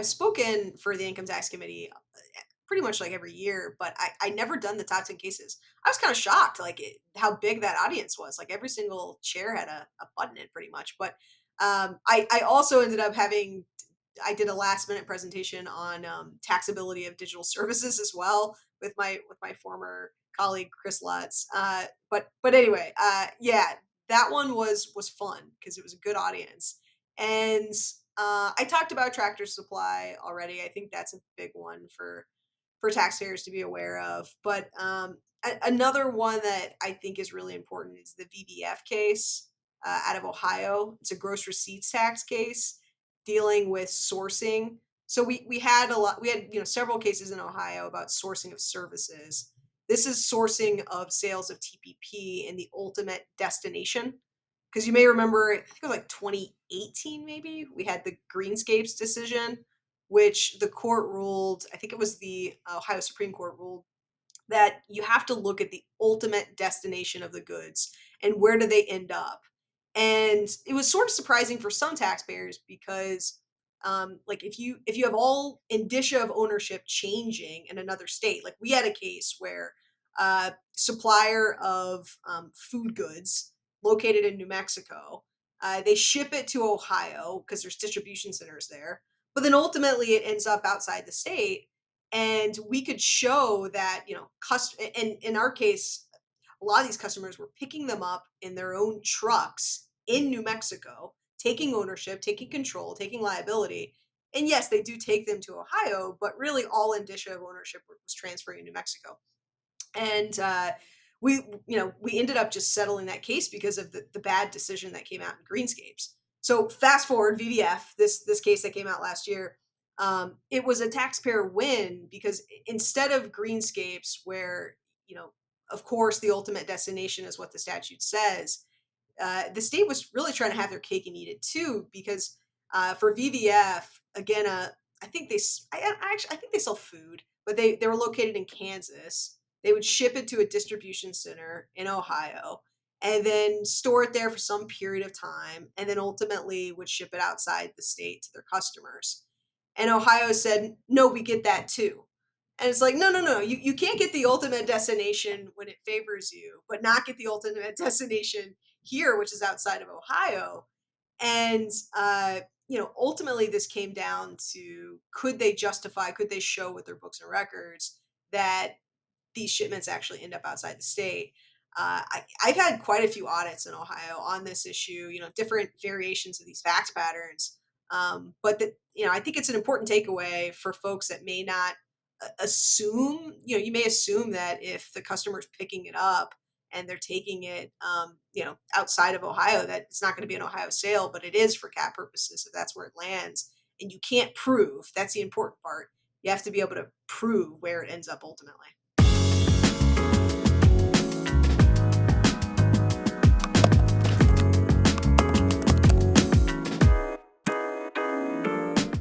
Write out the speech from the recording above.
I've spoken for the income tax committee pretty much like every year, but I never done the top 10 cases. I was kind of shocked, like how big that audience was. Like every single chair had a button in pretty much. But I also ended up having, I did a last minute presentation on taxability of digital services as well with my former colleague Chris Lutz. But anyway, yeah, that one was fun because it was a good audience. And I talked about Tractor Supply already. I think that's a big one for taxpayers to be aware of. But another one that I think is really important is the VBF case out of Ohio. It's a gross receipts tax case dealing with sourcing. So we had a lot. We had several cases in Ohio about sourcing of services. This is sourcing of sales of TPP in the ultimate destination. Because you may remember, I think it was like 2018, maybe we had the Greenscapes decision, which the court ruled, I think it was the Ohio Supreme Court ruled that you have to look at the ultimate destination of the goods and where do they end up. And it was sort of surprising for some taxpayers because like if you have all indicia of ownership changing in another state, like we had a case where supplier of food goods located in New Mexico, they ship it to Ohio because there's distribution centers there, but then ultimately it ends up outside the state. And we could show that, and in our case, a lot of these customers were picking them up in their own trucks in New Mexico, taking ownership, taking control, taking liability. And yes, they do take them to Ohio, but really all indicia of ownership was transferring in New Mexico. And we ended up just settling that case because of the bad decision that came out in Greenscapes. So fast forward VDF, this case that came out last year, it was a taxpayer win because instead of Greenscapes, where of course the ultimate destination is what the statute says, the state was really trying to have their cake and eat it too, because for VVF, again, I think I think they sell food, but they were located in Kansas. They would ship it to a distribution center in Ohio and then store it there for some period of time, and then ultimately would ship it outside the state to their customers. And Ohio said, no, we get that too. And it's like, no, no, no, you can't get the ultimate destination when it favors you, but not get the ultimate destination here, which is outside of Ohio. And ultimately, this came down to could they show with their books and records that these shipments actually end up outside the state. I've had quite a few audits in Ohio on this issue, different variations of these fact patterns. But that, I think it's an important takeaway for folks that may not assume, you may assume that if the customer's picking it up and they're taking it, outside of Ohio, that it's not going to be an Ohio sale, but it is for cap purposes if that's where it lands. And you can't prove, that's the important part. You have to be able to prove where it ends up ultimately.